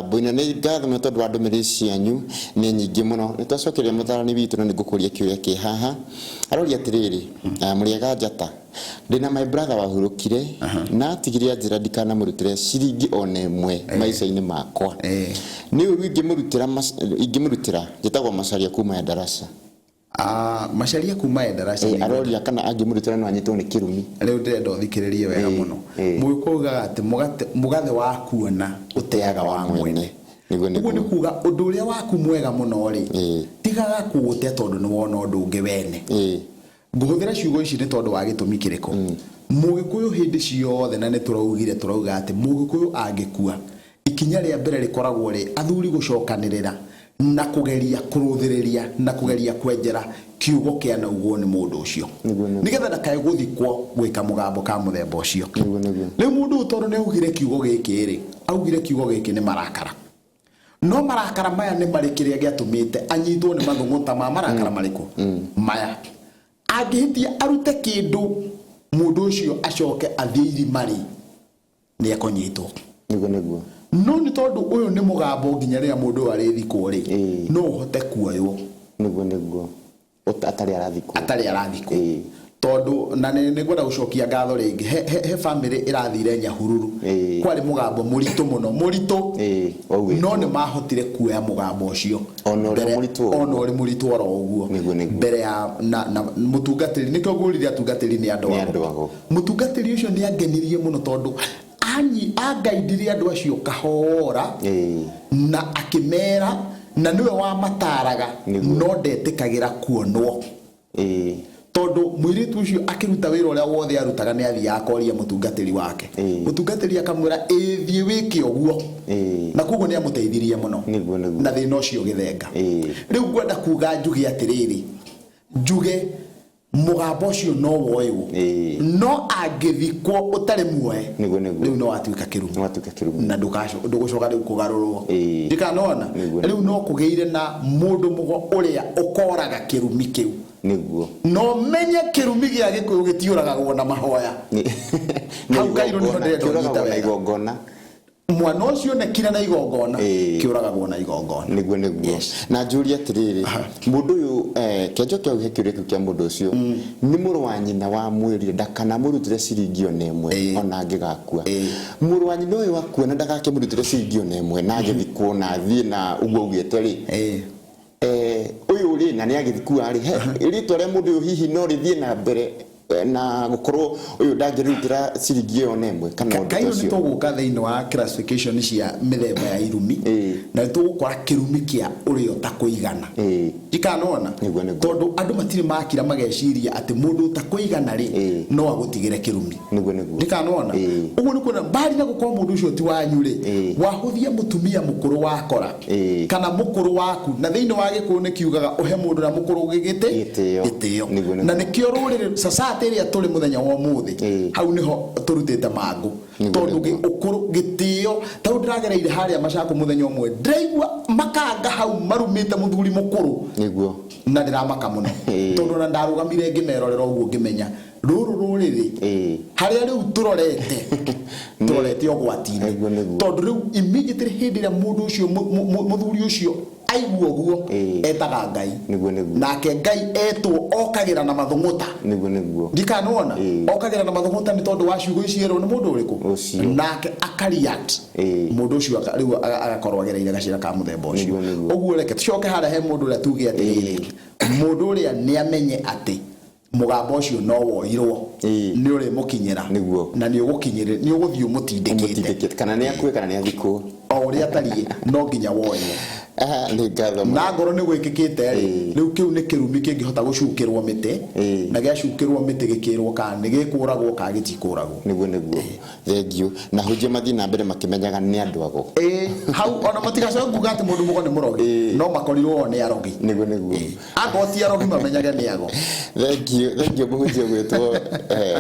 Bwina ni ngatho me tondu andu mirisi yanyu ni nyingi muno nitwacokeria mutarani witu na nigukuria kiuria ki haha arori atiriri muriega njata ndina my brother wahurukire na tigiria njira ndikana murutire ciringi ona imwe maica-ini makwa ni uru ingimurutira njitagwo macaria kuma ya darasa macaria kuma ya darasa arori kana angimurutira no anyitwo ni kirumi riu ndirenda uthikiririe wega muno muikuga ati mugathe wakuona uteaga wa mwene uguo ni kuga undu uria waku mwega muno ri tigaga kuute tondu ni wona undu ungi wene nguhuthira ciugo ici ni tondu wa gitumi kiriko mugikuyu hindi ciothe na ni turauga ati mugikuyu angikua ikinya ria mbere rikoragwo ri athuri gucokanirira na kugeria kuruthiriria na kugeria kwenjera kiugo kia na uguo ni mundu ucio nigetha ndakae guthikwo gwika mugambo ka muthemba ucio riu mundu tondu ni augire kiugo giki ri augire kiugo giki ni marakara no marakara maya ni marikiria giatumite anyitwo ni mathunguta ma marakara mariku maya angihitia arute kindu mundu ucio acoke athiri mari ni akonyitwo niguo no ni tondu uyu ni mugambo nginya ria mundu ari thiko ri no hote kuoyo niguo atari arathiko tondu na ni gwenda gucokia ngatho ringi he family irathire Nyahururu kwari mugambo muritu muno no ni mahotire kuoya mugambo ucio ona uri muritu oro uguo mbere ya na mutungatiri ni togurire atungatiri ni andu ago mutungatiri ucio ni angenirie muno tondu agaidirie andu acio kahora na akimera na niwe wa mataraga no ndetikagira kuonwo tondu mwiritu ucio akiruta wira uria wothe arutaga ni athia akoria mutungatiri wake mutungatiri akamwira thie wiki oguo na kugo ni amuteithirie muno na thina ucio githenga riu gwenda kuga njuge atiriri njuge mugambo ucio no woywo no angithikwo utari muoe riu no atuika kirumi na ndugucoka riu kugarurwo ndikanona riu no kugeire na mundu mugo uria ukoraga kirumi kiu niguo no menye kirumi gia gikuyu gitiuragagwo na mahoya hau kairo ni ndenda kiuragagwo na igongona mwana ucio nekira na igongona kiuragagwo na igongona niguo na njuria atiriri mundu uyu kenjo kia uhekiure kia mundu ucio ni muru wa nyina wa mwiri ndakana murutire ciringi ona imwe ona angigakua muru wa nyina uyu wakuona ndagake murutire ciringi ona imwe na agithikwo na thie na uguo ugite ri uyu ri na ni agithikua ri ritwa ria mundu uyu hihi no rithie na mbere na gukorwo uyu ndangirutira ciringi ona imwe kana kairo ni tuguka thiini wa classification cia mithemba ya irumi na tugukora kirumi kia urio ta kuigana ikanona tondu andu matiri makira mageciria ati mundu ta kuigana ri no agutigire kirumi ikanona uguo ni kuna bari na gukorwo mundu ucio ti wanyu ri wahuthia mutumia mukuru wakora kana mukuru waku na thiini wa gikuyu ni kiugaga uhe mundu na mukuru gitio na nikio rurire sasa teria tuli muthenya wa muthi hau niho turutite mangu tondu ukuru gitio tau ndiragereire haria macako muthenya umwe ndiraigua makanga hau marumite muthuri mukuru niguo na ndiramaka muno tondu na ndarugamire ngimerorera uguo ngimenya ruru ruriri haria riu turorete ogwatine tondu riu immediately hindi ria mundu ucio muthuri ucio aigua guo etaga ngai nake ngai etwo okagira na mathunguta ndikanona okagira na mathunguta ni tondu wa ciugo iciero ni mundu uriku nake akariat mundu ucio riu agakorwo agereire gacira ka muthemba ucio uguo reke tucoke hara he mundu uria tuge ati mundu uria ni amenye ati mugambo ucio no woirwo ni uri mukinyira na ni ugukinyire ni uguthii umutindikite kana ni akue kana ni athikwo o uri atari no nginya woyo ni ngatho na ngoro ni gwikikite riu kiu ni kirumi kingihota gucukirwo mite na giacukirwo mite gikirwo ka ni gikuragwo ka gitikuragwo niguo thank you na hujie mathina mbere makimenyaga ni andu ago hau ona matigacoka kuga ati mundu mugo ni murogi no makorirwo ni arogi niguo agoti arogi mamenyaga ni ago thank you muhujie gwitwo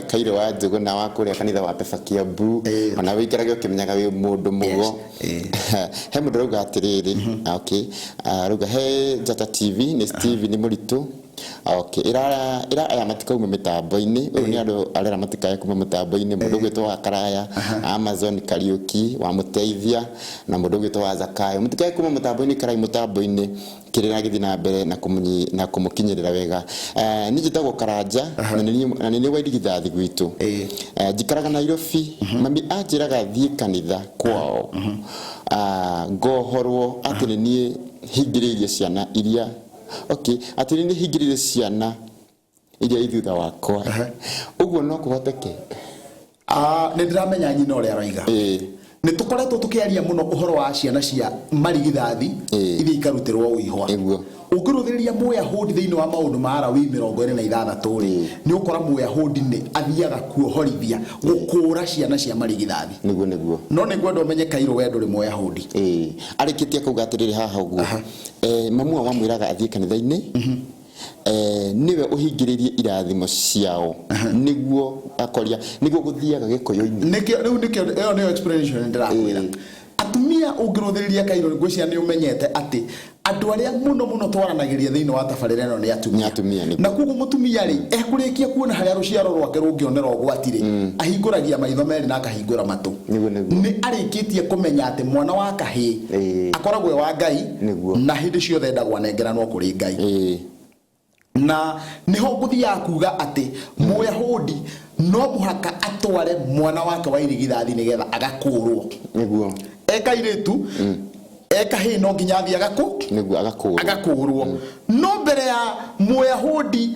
Kaire wa Njugu na wa kuria kanitha wa Peba Kiambu ona wikarage ukimenyaga wi mundu mugo he mundu rauga atiriri okay ruga he Njata TV ni Steve ni muritu Okay, ira aya matikauma mitambo-ini uyu ni andu arera matikae kuma mitambo-ini mundu gwitwa Karaya Amazon Kariuki wa muteithia na mundu gwitwa Zakayo mutikae kuma mitambo-ini karai mitambo-ini kirira githi na mbere na kumukinyirira wega ni njitagwo Karanja na ni wa irigithathi gwitu njikaraga Nairobi mami anjiraga thie kanitha kwao ngohorwo ati ni hingiririe ciana iria okay ati ni hingiririe ciana iria ithutha wakwa uguo no kuhoteke ni ndiramenya nyina uri araiga ni tukoretwo tukiaria muno uhoro wa ciana cia marigithathi iria ikarutirwo uihwa ungiruthiriria Muyahudi thiini wa maundu mara wi 26 ri ni ukora Muyahudi ni athiaga kuohorithia gukura ciana cia marigithathi niguo no niguo ndomenye Kairo wendo ri Muyahudi arikitie kuga atiriri haha uguo mamu wa mwiraga athie kanitha-ini niwe uhingiririe irathimo ciao niguo akoria niguo guthiaga gikoyo-ini nikio no explanation ndirakwira atumia ungiruthiriria Kairo ngwiciria ni umenyete ati andu aria muno twaranagiria thiini wa tabarira ino ni atumia na kugu mutumia ri ekurikia kuona haria ruciaro rwake rungionera ugwatire ahinguragia maitho meri na akahingura matu ni arikitie kumenya ati mwana wa kahi akoragwe wa Ngai na hindi ciothe ndagwa nengeranwo kuri Ngai na niho guthia kuga ati Muyahudi no muhaka atware mwana wake wa irigithathi nigetha agakurwo niguo ekairetu ekahi no nginya thia niguo agakurwo no mbere ya Muyahudi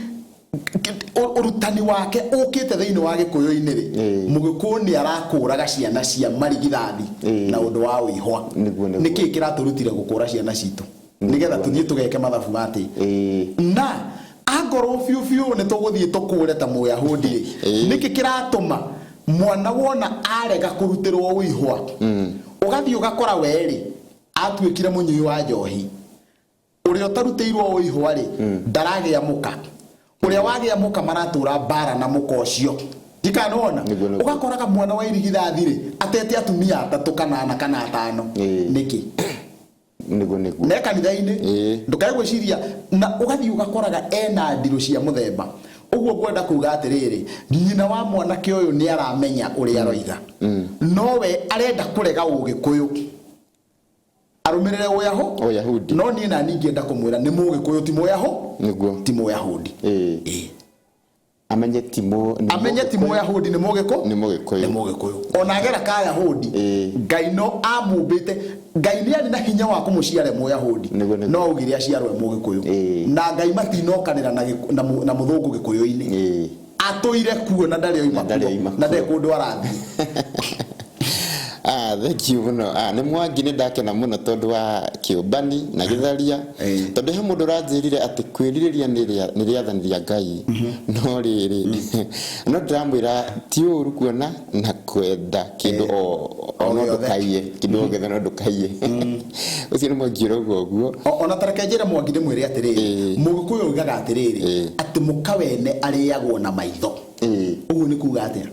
urutani wake ukite thiini wa gikuyu-ini ri mugikuni arakuraga ciana cia marigithathi na undu wa uihwa niki kiraturutire gukura ciana citu nigetha tuthie tugeke mathabu ati na agoro fiu ne tuguthie tukure ta Muyahudi niki kiratuma mwana wona arega kurutirwo uihwa ugathie ugakora weri atuikire munyui wa njohi uria tarutirwo uihwa ri ndaragia muka uria wagia muka maratura bara na muka ucio ndikanona ugakoraga mwana wa irigithathi ri atete atumia 3 kana 5 niki niguo ne kanitha-ini ndukae gwiciria na ugathie ugakoraga ena ndiru cia muthemba uguo gwenda kuga atiriri nyina wa mwanake uyu ni aramenya uria aroiga nowe arenda kurega ugikuyu arumirire Uyahudi no ni na ningienda kumwira ni Mugikuyu ti Muyahudi amenye ti Muyahudi ni Mugikuyu ona gera ka Yahudi Ngai no amumbite Ngai ni ari na hinya wa kumuciare Muyahudi no ugire aciarwe Mugikuyu na Ngai matinokanira na muthungu gikuyu-ini atuire kuo na ndari oima na ndekundu arathi thank you muno ni mwangi ni ndakena muno tondu wa kiumbani na githaria tondu he mundu ranjirire ati kwiririria ni riathaniria Ngai no riri no ndamwira ti uru kuona na kwenda kindu no ndukaiye kindu getha no ndukaiye ucio ni mwangi uguo ona tareke njira mwangi ndimwire atiriri Mugikuyu ugaga atiriri ati mukawene ariagwo na maitho uguo ni kuga atia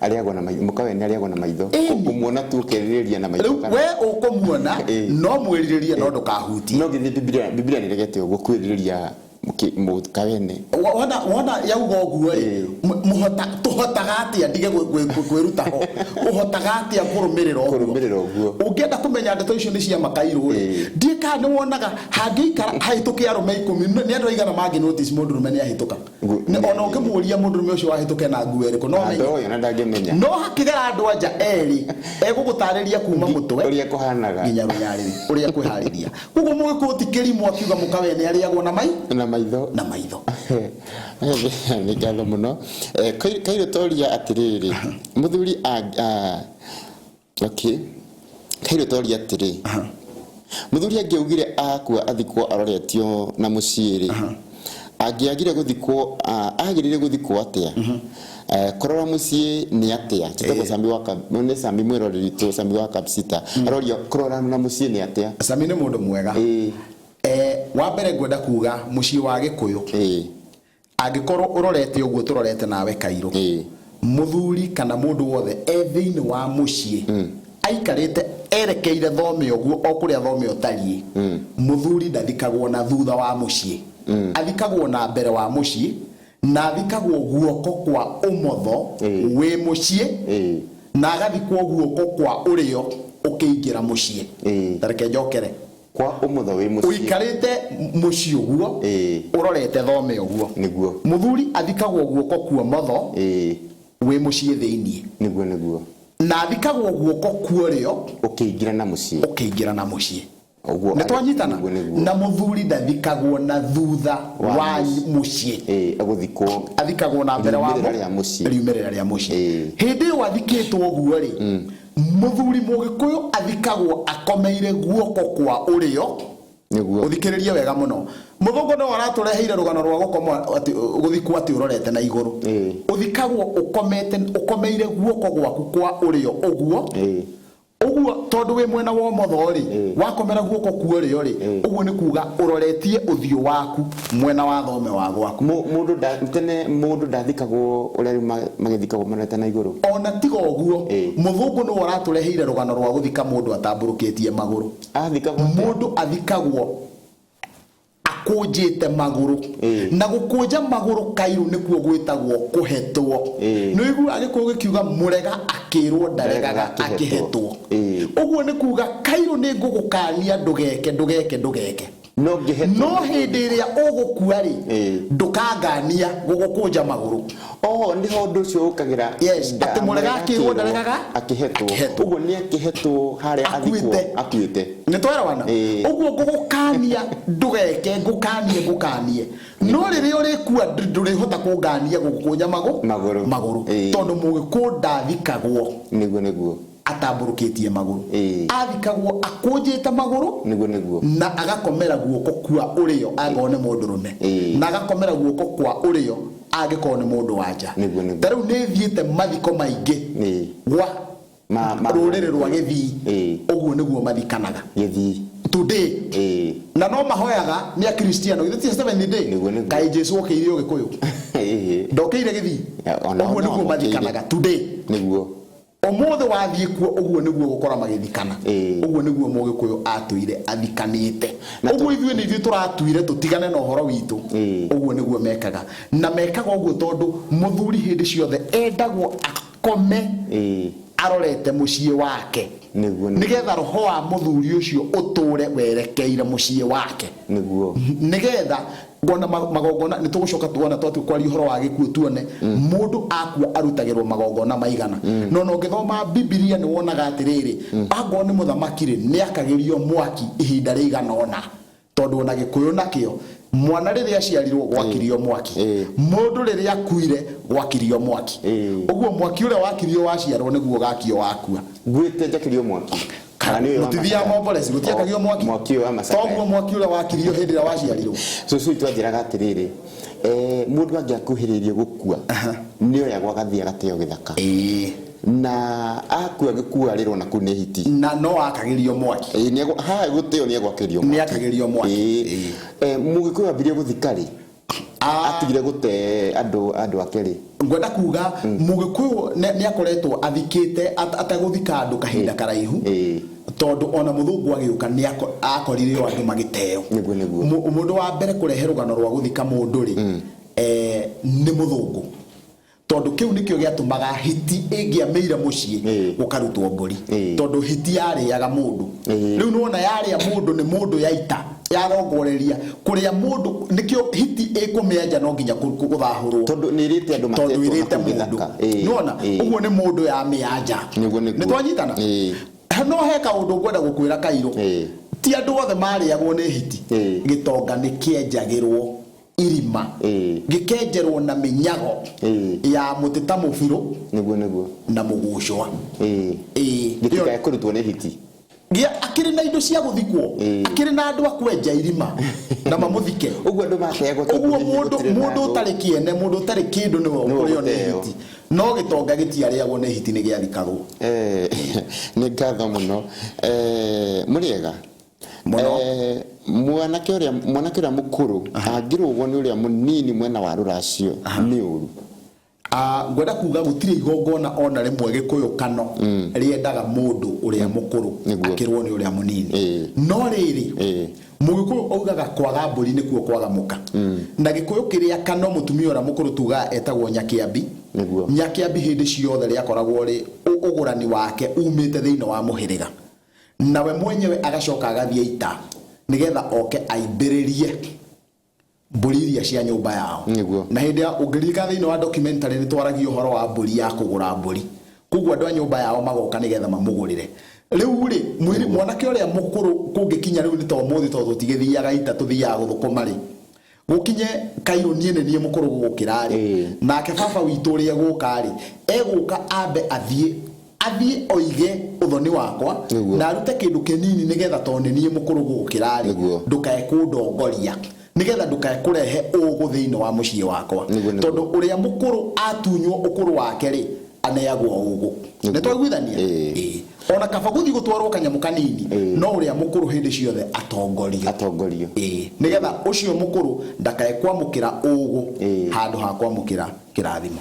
aliagwa na maitho mukawene aliagwa na maitho kumuona tu ukeriria na maitho we ukumuona no mwiririria no ndukahuti no githi Biblia ni regete uguo kwiririria mukawene wona yauga uguo ri tuhotaga atia ndige kwiruta ho uhotaga atia kurumirira uguo ungienda kumenya ndeto icio ni cia Makairo ri ndika ni wonaga hangiikara hahituke arume 10 ni andu aigana mangi notice mundu rume ni ahituka ona ungimuria mundu rume ucio wahituke na nguo eriko no menya no hakigera andu anja eri egugutariria kuma mutwe uria kuhanaga nginya runyariri uria kwihariria kugo mugikuti kirimu akiuga mukawene ariagwo na maitho ni ngatho muno Kairo toria atiriri muthuri okay Kairo toria atiriri muthuri angiugire akua athikwo aroretio na muciiri angiagire guthikwo agirire guthikwo atia korora mucii ni atia tete Sambi waka mone Sambi mwiroreri tu Sambi waka Kapsita aroria korora na mucii ni atia Sambi ni mundu mwega wa mbere ngwenda kuga mucii wa Gikuyu angikorwo urorete uguo turorete nawe Kairo muthuri kana mundu wothe thiini wa mucii aikarite erekeire thome uguo okuria thome otarie muthuri ndathikagwo na thutha wa mucii athikagwo na mbere wa mucii na athikagwo guoko kwa umotho wi mucii na agathikwo guoko kwa urio ukiingira mucii tareke njokere kwa umotho wi mucii uikarite mucii uguo urorete thome uguo niguo muthuri athikagwo guoko kwa umotho wi mucii thiini niguo na athikagwo guoko kwa urio ukiingira na mucii Netwanyitana na muthuri ndathikagwo na thutha wa mucii athikagwo na mbere wa riumerera ria mucii hindi wathikitwo guo ri muthuri mugikuyu athikagwo akomeire guoko kwa urio uthikiririe wega muno muthungu no aratureheire rugano rwa gukoma ati guthikwo ati urorete na iguru uthikagwo ukomeire guoko gwaku kwa urio uguo uguo tondu wi mwena wa motho ri wakomera guoko kwa urio ri uguo ni kuga uroretie uthio waku mwena wa thome wa gwaku mundu ndathikagwo uria magithikagwo marete na iguru ona tiga uguo muthungu no aratureheire rugano rwa guthika mundu atamburukitie maguru mundu athikagwo akujite maguru na gukuja maguru kairu nikuo gwitagwo kuhetwo no igu agikuo gikiuga murega akirwo ndaregaga akihetwo uguo ni kuga kairu ni ngugukania ndugeke no hindi iria ugukua ri ndukangania gugukunja maguru ndiho ndu ucio ukagira ati murega akirwo ndaregaga akihetwo uguo ni akihetwo haria athikwo akuite ni twerawana uguo ngugukania ndugeke ngukanie no riria urikua ndurihota kungania gugukunja maguru tondu mugiku ndathikagwo niguo atamburukitie maguru athikagwo akunjite maguru niguo na agakomera guoko kwa urio agone mundurume na agakomera guoko kwa urio agikone mundu wanja taru ni thiete mathiko maingi gwa rurire rwa githii uguo niguo mathikanaga githii today na no mahoyaga ni a Kristiano ithe 7 day kai Jesu okiire ugikuyu ndokeire githii uguo niguo mathikanaga today niguo omothe wathie kuo uguo niguo gukora magithikana uguo niguo mugikuyu atuire athikanite uguo ithuĩ ni ithuĩ turatuire tutigane na uhoro witu uguo niguo mekaga na mekaga uguo tondu muthuri hindi ciothe endagwo akome arorete mucii wake nigetha roho wa muthuri ucio uture werekeire mucii wake nigetha ngona magongona ni tugucoka tuona twatu kwari uhoro wa gikuo tuone mundu akua arutagirwo magongona maigana no ngithoma Biblia ni wonaga atiriri agwo ni muthamaki ri ni akagirio mwaki ihinda rigana ona tondu ona gikuyu nakio mwana riria aciarirwo gwakirio mwaki mundu riria akuire gwakirio mwaki uguo mwaki uria wakirio waciarwo niguo gakio wakua gwite njakirio mwaki mutithia mombolesi gutiakagio mwaki wa masaka toguo mwaki uria wakirio hindi ria waciarirwo so itwanjiraga atiriri mundu angiakuhiririe gukua ni oya gwagathia gateo githaka na akua gikua riro na kune hiti na no akagirio mwaki ni ha guteo ni agwakirio mwaki ni akagirio mwaki mugikuyu ambirie guthikari atigire gute andu akeri ngwenda kuga mugikuyu ni akoretwo athikite ataguthika andu kahinda karaihu tondu ona muthungu agiuka ni akorire andu magiteo mundu wa mbere kurehe rugano rwa guthika mundu ri ni muthungu tondu kiu nikio giatumaga hiti ingiameira mucii gukarutwo mburi tondu hiti yariaga mundu riu nuona yaria mundu ni mundu yaita yarongoreria kuria mundu nikio hiti ikumeanja no nginya kuthahurwo tondu ni irite andu matetwo mundu nuona uguo ni mundu ya mianja ni twanyitana no heka undu ngwenda gukwira Kairo ti andu othe mariagwo ni hiti gitonga ni kienjagirwo irima gikenjerwo na minyago ya mutita mubiru niguo na mugucwa gitikae kurutwo ni hiti akiri na indo cia guthikwo akiri na andu akwenja irima na mamuthike uguo andu mategwo uguo mundu utari kiene mundu utari kindu ni kurio ni hiti no gitonga gitiariagwo ni hiti ni giathikagwo ni ngatho muno muriega mwanake uria mukuru angirugwo ni uria munini mwena wa ruracio ni uru ngwenda kuga gutire igongona ona rimwe gikuyukano riendaga mundu uria mukuru akirwo ni uria munini no riri Mugikuyu ogaga kwaga mburi ni kuo kwaga muka na Gikuyu kiria kana mutumia ora mukuru tuga etagwo Nyakiambi Nyakiambi hindi ciothe ria koragwo ri ugurani wake umite thiino wa muhiriga nawe mwenyewe agacoka agathie ita nigetha oke aibiririe mburi iria cia nyumba yao na hindi ya ungirika thiino wa documentary ni twaragio horo wa mburi ya kugura mburi kugwa andu a nyumba yao magoka nigetha mamugurire riu ri mwiri mwanake uria mukuru kungikinya riu ni to muthi to tutigithiaga ita tuthiaga guthukuma ri gukinye Kairo nie mukuru gukira ri nake baba witu uria guka ri eguka ambe athie oige uthoni wakwa na arute kindu kinini nigetha to nie mukuru gukira ri ndukae kundongoria nigetha ndukae kurehe ugu thiino wa mucii wakwa tondu uria mukuru atunywo ukuru wake ri aneagwo ugu netwagwithania ona kaba guthi gutwarwo kanyamu kanini no uria mukuru hindi ciothe atongorio nigetha ucio mukuru ndakae kwamukira ugu handu ha kwamukira kirathimo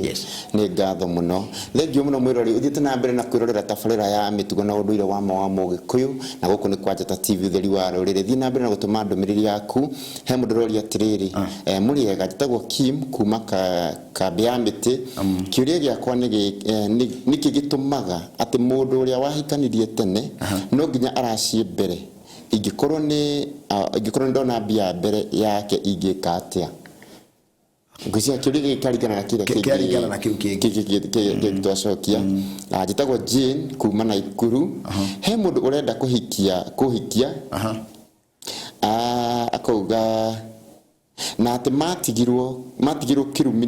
yes ni ngatho muno thengio muno mwirori uthite na mbere na kwirorera tabarira ya mitugo na unduire wa Mugikuyu na guku ni kwa Njata TV utheri wa rurire thie na mbere na gutuma ndumiriri yaku he mudorori atiriri muriega njitagwo Kim kuma kambi ya miti kiuria giakwa ni kigitumaga ati mundu uria wahikanirie tene no nginya aracie mbere ingikorwo ndona mbia mbere yake ingika atia ngwisia kiuria gikarigana na kile twacokia njitagwo Jane kuma Naikuru he mundu urenda kuhikia akauga na ati matigirwo kirumi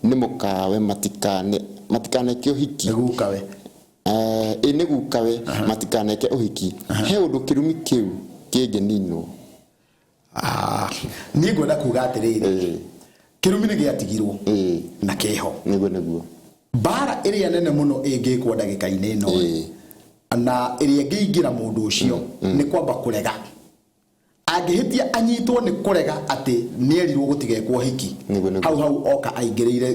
ni mukawe matikane kihiki gukawe ni gukawe matikane ke uhiki he undu kirumi kiu kingenino ni ngwenda kuga atiriri kirumi ni giatigirwo na keho niguo bara iria nene muno ingikwo ndagika-ini no na iria ngiingira mundu ucio ni kwamba kurega angihitia anyitwo ni kurega ati nierirwo gutigekwo hiki hau oka aingirire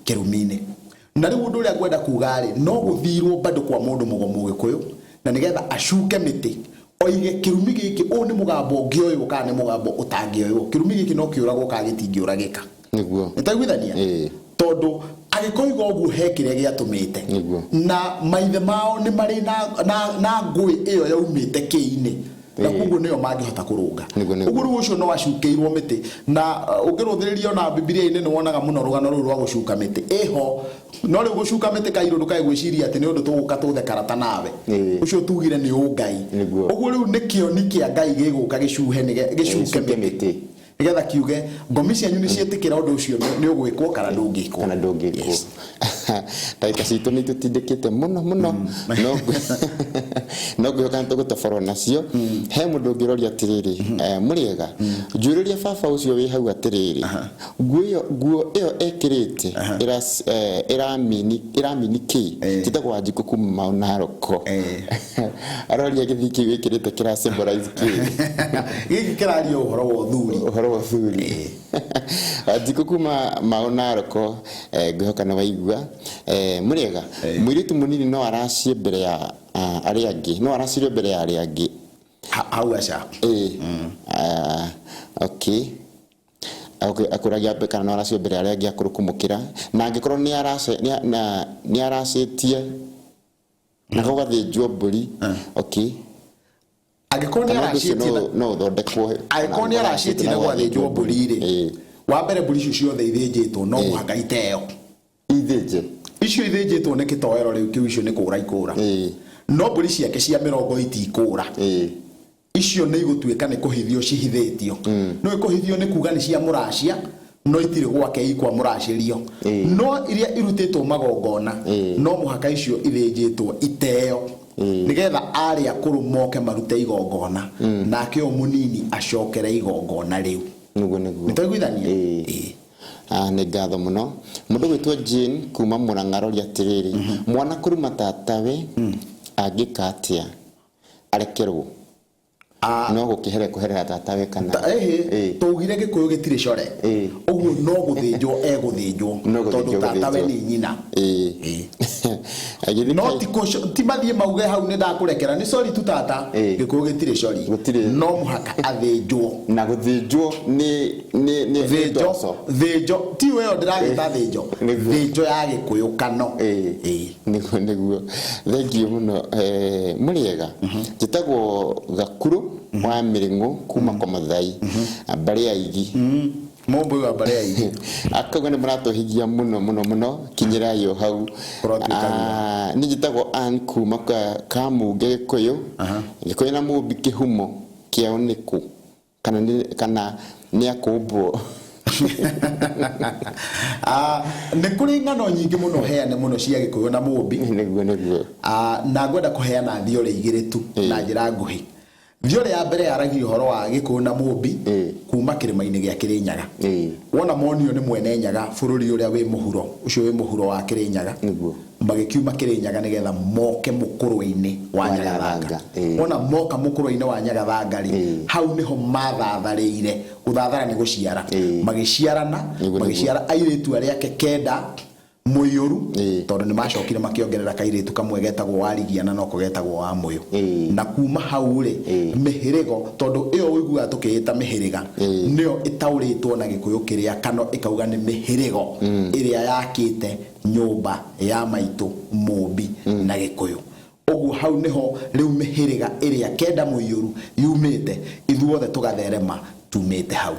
kirumi-ini na riu undu uria ngwenda kuga ri no guthirwo bado kwa mundu Mugikuyu na nigetha acuke miti oige kirumi giki ni mugambo ngioyo kana ni mugambo utangioyo kirumi giki no kiuragwo ka gitingiuragika niguo nitagwithania tondu agikoiga uguo he kiria giatumite na maithe mao ni mari na ngui iyo yaumite kiini na kuguo niyo mangihota kurunga uguo ucio no acukeirwo miti na ungiruthiririo na Biblia-ini ni wonaga muno rugano ruru rwa gucuka miti eho no riu gucuka miti Kairo ndukae gwiciria ati ni undu tuguka tuthe karata nawe ucio tugire ni ungai uguo riu nikio nikia Ngai giguka gicuhe gicuke miti nigetha kiuge ngomi cianyu ni cietikira undu ucio ni ugwikwo kana ndungikwo taika citu ni tutindikite muno no gwihoka tugutabarwo nacio he mundu ngiroria atiriri muriega njuriria baba ucio wi hau atiriri nguo iyo ekirite iramini ki titagwo Wanjiku kuma Naroko aroria githiki wikirite kira symbolize ki giki kiraria uhoro wa uthuri Wanjiku kuma Naroko ngwihoka na waigua muriega mwiritu munini no aracie mbere ya aria angi no aracirio mbere ya aria angi hau aca okay akuragia kana no aracio mbere ya aria angi akurukumukira na angikorwo ni aracetie na gugathinjwo mburi okay angikorwo ni aracetie no thondekwo angikorwo ni aracetie na guthinjwo mburi ri wa mbere mburi icio ciothe ithinjitwo no muhaka iteo ithinje icio ithinjitwo ni kitoero riu kiu icio ni kura ikura no mburi ciake cia 20 itikura icio ni igutuika ni kuhithio cihithitio no ikuhithio ni kuga ni cia muracia no itire gwake ikwa muracirio no iria irutitwo magongona no muhaka icio ithinjitwo iteo nigetha ari akuru moke marute igongona nake o munini acokere igongona riu niguo nitagwithania ni ngatho muno mundu gwitwo Jane kuma Murang'arori atiriri mwana kuruma tatawe agikatia arekerwo no kuherera tatawe kana tugire gikuyu gitire core uguo no guthinjwo eguthinjwo tondu tatawe ni nyina no ti mathie mauge hau ni ndakurekera ni sorry tu tata gikuyu gitire core no muhaka athinjwo na guthinjwo ni thinjo ti wewe ndiragita thinjo ya gikuyu kano niguo thengi muno muriega jitagwo Gakuru wa Miringo kuma kwa Mathai bari aigi mombo wa bari aigi akaga ni muratohigia muno kinyira yo hau ni jitagwo an kuma Kamuge Gikuyu Gikuyu na mubi kihumo kiao niku kana ni akobwo ne kuri ngano nyingi muno heane muno cia Gikuyu na mubi niguo na ngwenda kuheana thiore igire tu na njira nguhi thiore ya mbere yaragia horo wa Gikuyu na mubi kuma kirima-ini gia Kirinyaga wona monio ni mwene Nyaga bururi uria wi muhuro ucio wi muhuro wa Kirinyaga niguo magikiuma Kirinyaga nigetha moke mukuru-ini wa Nyagathanga wona moka mukuru-ini wa Nyagathanga ri hau niho mathatharire guthathara ni guciara magiciarana airitu aria kenda Muyoru tondu ni macokire makiongerera kairitu kamwe getagwo Warigiana no kogetagwo wa Muyo na kuma hau ri mihirigo tondu iyo wiguga tukiita mihiriga nio itauritwo na Gikuyu kiria kano ikauga ni mihirigo iria yakite nyumba ya maitu Mubi na Gikuyu ogu hau niho riu mihiriga iria kenda Muyoru yumite ithuothe tugatherema tumite hau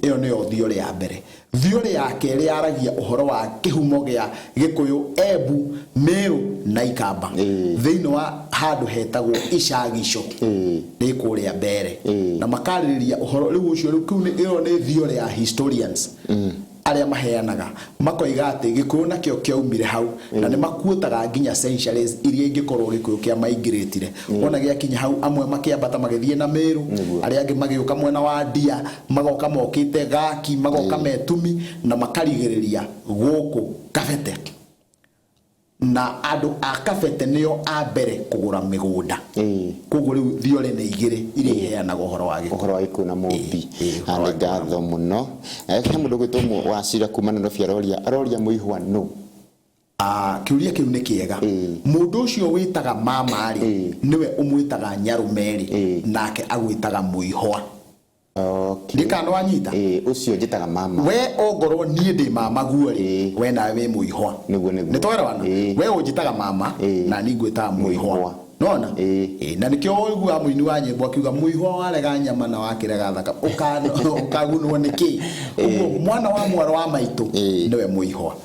iyo niyo thiore ya mbere thiore ya keri yaragia uhoro wa kihumo gia Gikuyu Embu Meru na Ikamba thiino wa handu hetagwo Icagico ni kuria mbere na makaririria uhoro riu ucio riu kiu ni iyo ni thiore ya historians aria maheanaga makoiga ati Gikuyu na kio kiaumire hau na ni makuotaga nginya centuries iria ingikorwo Gikuyu kia maingretire ona gia kinya hau amwe makiambata magithie na Meru aria angi magioka mwena wa Ndia magoka mokite Gaki magoka Metumi na makarigiriria guku Kabete na andu a Kabete nio a mbere kugura migunda koguo riu thiore ni igire iria iheanaga uhoro wa Gikuyu na mubi ande gatho muno he mundu gwitwo Wacira kuma Nairobi aroria muihwa no kiuria kiu ni kiega mundu ucio witaga mama ri niwe umwitaga Nyarumeri nake agwitaga muihwa ndikano wanyita ucio njitaga mama we ongorwo nie ndi mama guo ri we na we muihwa niguo ni twerawana we unjitaga mama na ni ngwitaga muihwa nona na nikio uigua muini wa nyimbo akiuga muihwa warega nyama na wakirega thaka ukagunwo niki uguo mwana wa mwaro wa maitu niwe muihwa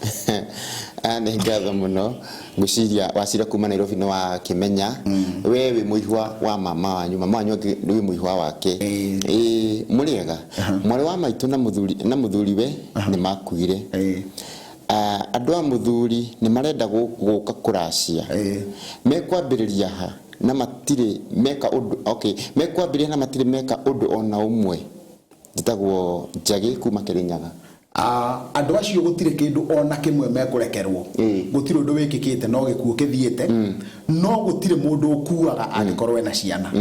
ane ngatho muno nguciria Wacira kuma Nairobi no wa Kimenya wewe muihwa wa mama wanyu ni muihwa wake muriega mwari wa maitu na muthuri we ni makuire andu a muthuri ni marenda guka kuracia mekwambiriria ha na matire meka undu mekwambiriria na matire meka undu ona umwe nditagwo Njagi kuma Kirinyaga andu acio gutire kindu ona kimwe mekurekerwo gutire undu wikikite no gikuo kithiete no gutire mundu ukuaga angikorwo ena ciana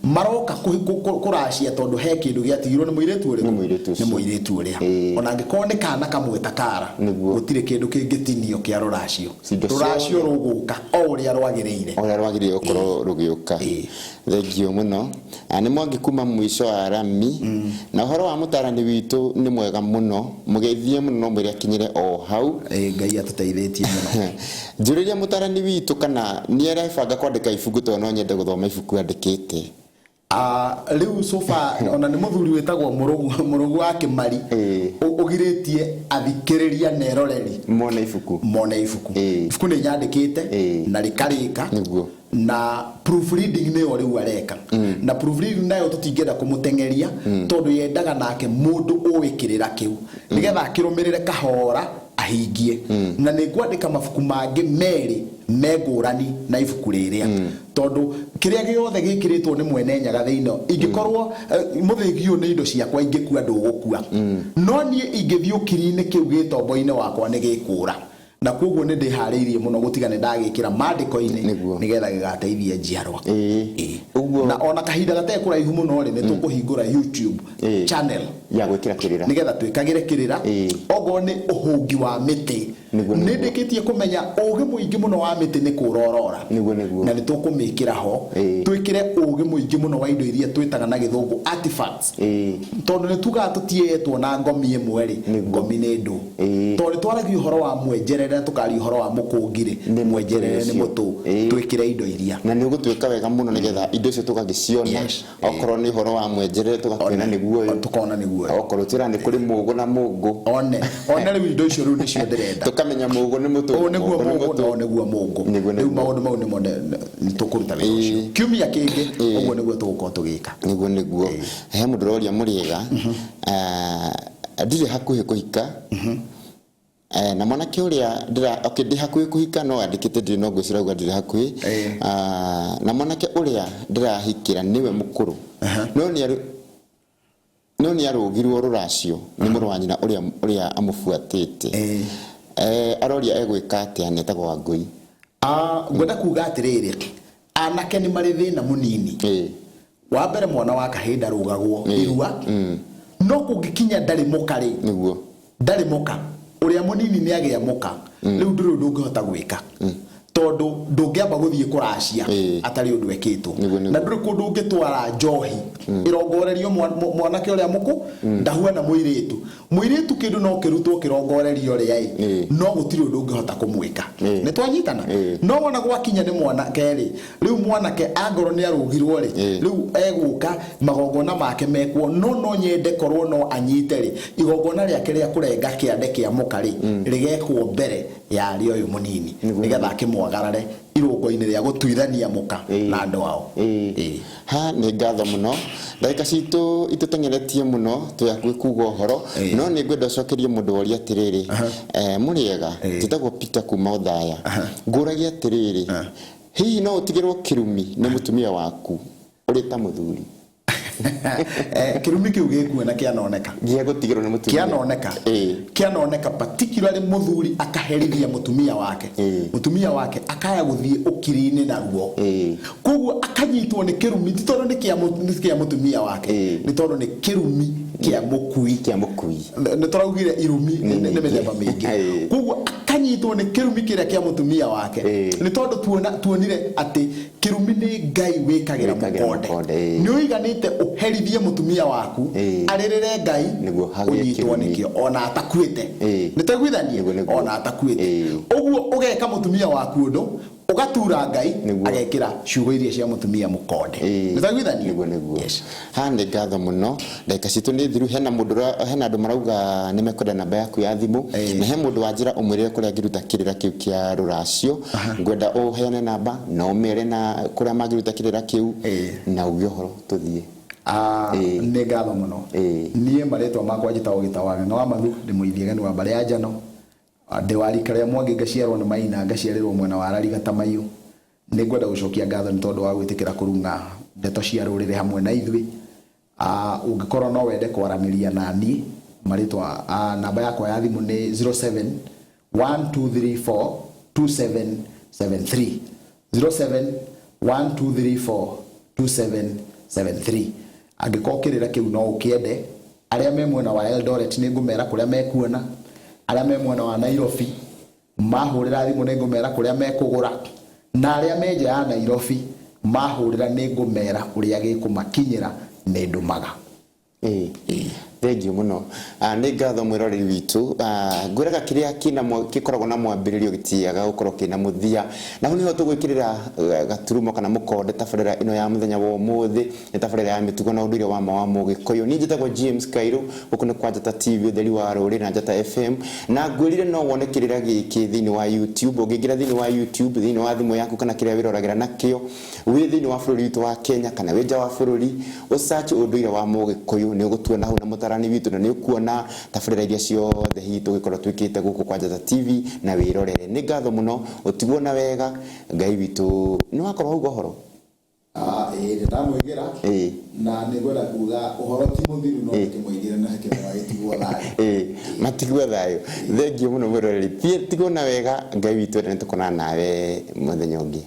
maroka kuracia tondu he kindu giatigirwo ni muiritu uria ona angikorwo ni kana kamwe takara gutire kindu kingitinio kia ruracio ruguka o uria rwagiriire ukorwo rugiuka thengio muno ani mwangi kuma mwisho wa rami na uhoro wa mutarani witu ni mwega muno mugeithie muno mwiri akinyire o hau ngai atuteithĩtie muno njuriria mutarani witu kana ni arabanga kwandika ibuku to no nyende guthoma ibuku andikite riu sofa ona ni muthuri wetagwo murugu wa Kimari ugiritie athikiriria neroreri mona ibuku ibuku ni nyandikite na rikarika niguo na proofreading ne ori wareka na proofreading nayo tutingenda kumutengeria tondu yendaga nake mundu uwikirira kiu nigetha akirumirire kahora ahingie na ningwandika mabuku mangi meri megurani na ibuku riria tondu kiria giothe gikiritwo ni mwene Nyaga thiino ingikorwo muthigio ni indo ciakwa ingikua ndugukua no nie ingithio kirine kiu gitombo-ini wakwa ni gikura na koguo nä ndä harä irie må no gå tiga nä ndagä kä ra mandä-ko-inä nä getha gä gateithie njiarwa na ona kahinda gategä kå raihu må no rä nä tå kå hingå ra YouTube channel ya gwä kä ra kä rä ra nä getha twä kagä re kä rä ra ogo nä å hå ngi wa mä tä nä ndä kä tie kå menya å gä må ingä må no wa mä tä nä kå rorora na nä tå kå mä kä ra ho twä kä re å gä må ingä må no wa indo iria twä taga na gä thå ngå tondå nä tugaga tå tietwo na ngomi ä mwe rä ngomi nä ndå tondå nä twaragia å horo wa mwenjerere tå karia å horo wa må kå ngirä mwenjerere nä må tå twä kä re indo iria na nä å gå tuä ka wega må no nä getha indo icio tå gagä ciona okorwo nä å horo wa mwenjerere tå gakwena nä guoyo tå kona nä guoyo okorwo twä ra nä kå rä må gå na må ngå one rä u indo icio rä u nä cio ndä renda tå kamenya må gå nä må tå nä guo må ngå nä guo må ngå rä u maå ndå mau nä mo tå kå ruta wä ra å cio kiumia kä ngä å guo nä guo tå gå korwo tå gä ka nä guo he må ndå roria må rä ega ndirä hakuhä kå hika na mwanake uria ndä hakuhä kå hika no andä kä te ndä no ngwä cirauga ndä hakuhä na mwanake uria ndä rahikä ra nä we må kå rå no nä arå girwo rå racio nä må rå wa nyina å rä a amå buatä te aroria egwä ka atä a netagwo Wangui ngwenda kuga atä rä rä anake nä marä thä na må nini wa mbere mwana wa kahä ndarå gagwo irua no kå ngä kinya ndarä må ka rä ndarä må ka å rä a må nini nä agä a må ka rä u ndå rä ndå ngä hota gwä ka tondå ndå ngä amba gå thiä kå racia atarä å ndå ekä two na ndå rä kå ndå ngä twara njohi ä rongorerio mwanake å rä a må kå ndahuana må irä tu kä ndå no kä rutwo kä rongorerio rä a no gå tirä å ndå ngä hota kå mwä ka nä twanyitana no wona gwakinya nä mwanake rä rä u mwanake angorwo nä arå girwo rä rä u egå ka magongona make mekwo no nyende korwo no anyite rä igongona rä ake rä a kå renga kä ande kä a må ka rä rä gekwo mbere ya rä å yå må nini nä getha akä mwagarare irungo-inä rä a gå tuithania må ka na andå ao ha nä ngatho må no ndagä citå itå tengeretie må no twä hakuä kuga å horo no nä ngwenda cokerie må ndå woria atä rä rä må rä ega njätagwo Peter kuma å thaya ngå ragia atä rä rä hihi no å tigä rwo kä rumi nä må tumia waku å rä ta må thuri kä rumi kä u gä kuona kä anoneka gä gå tigä rwo nä må tumia kä anoneka particularly må thuri akaherithia må tumia wake akaya gå thiä å kiri-inä naruo koguo akanyitwo nä kä rumi ti tondå nä kä a må tumia wake nä tondå nä kä rumi kä a må kui nä tåraugire irumi nä mä themba mä ingä koguo akanyitwo nä kä rumi kä rä a kä a må tumia wake nä tondå tuonire atä kä rumi nä Ngai wä kagä ra må konde nä å iganä te å herithie må tumia waku arä rä re Ngai å nyitwo nä kä o ona atakuä te nä twaiguithanie ona atakuä te å guo å geka må tumia waku å ndå ugatura Ngai agekira ciugo iria cia mutumia mukonde nä twaiguithanie ha nä ngatho må no ndagä citå nä thiru hena andå marauga nä mekwenda namba yaku ya thimå na he må ndå wa njä ra å mwä rä re kå rä a ngä ruta kä rä ra kä u kä a rå racio ngwenda å heane namba na å mere na kå rä a mangä ruta kä rä ra kä u na uge å horo tå thiä nä ngatho må no niä marĩtwa makwa njĩtagwo Gĩtawaga no Wamathu ndĩ mũithiagani wa mbarĩ ya Njano ndĩ wa rika rĩa Mwangi ngaciarwo nĩ Maina ngaciarĩrwo mwena wa Rariga Tamaiyũ nĩ ngwenda gũcokia ngatho nĩ tondũ wa gwĩtĩkĩra kũrunga ndeto cia rũrĩrĩ hamwe na ithuĩ ũngĩkorwo no wende kwaranĩria na niĩ marĩtwa namba yakwa ya thimũ nĩ 07 1234 2773 07 1234 2773 angĩkorwo kĩrĩra kĩu no ũkĩende arĩa me mwena wa Eldoret nĩ ngũmera kũrĩa mekuona arĩa me mwena wa Nairobi mahũrĩra thimũ nĩ ngũmera kũrĩa mekũgũra na arĩa me nja ya Nairobi mahũrĩra nĩ ngũmera ũrĩa gĩkũmakinyĩra nĩ ndũmaga thengiå må no nä ngatho mwä roreri witå ngwä raga kä rä a kä koragwo na mwambä rä rio gä tiaga gå korwo kä na må thia naho nä ho tå gwä kä rä ra gaturumo kana må konde tabarä ra ä no ya må thenya wa må thä nä tabarä ra ya mä tugo na å ndå ire wa ma wa må gä kå yå nä njätagwo James Kairå gå kå nä kwa Njata TV å theri wa rå rä na Njata FM na ngwä rire no wone kä rä ra gä kä thä inä wa YouTube å ngä ingä ra thä inä wa YouTube thä inä wa thimå yaku kana kä rä a wä roragä ra nakä o wä thä inä wa bå rå ri witå wa Kenya kana wä nja wa bå rå ri å search å ndå ire wa må gä kå yå nä å gå tuona hau na må tarani witå na nä å kuona tabarĩra iria ciothe hihi tũgĩkorwo twĩkĩte gũkũ kwa Njata TV na wĩrorere nĩ ngatho mũno ũtigwo na wega Ngai witũ nĩ wakorwo hau ũhoro ndamwigera na nigwenda kuga uhoro ti muthiru no kimwigire na kimwaitigwo thayo matigwo thayo thengio muno muroreri tigona wega ngai witu nĩ tukona nawe muthenya ũngĩ.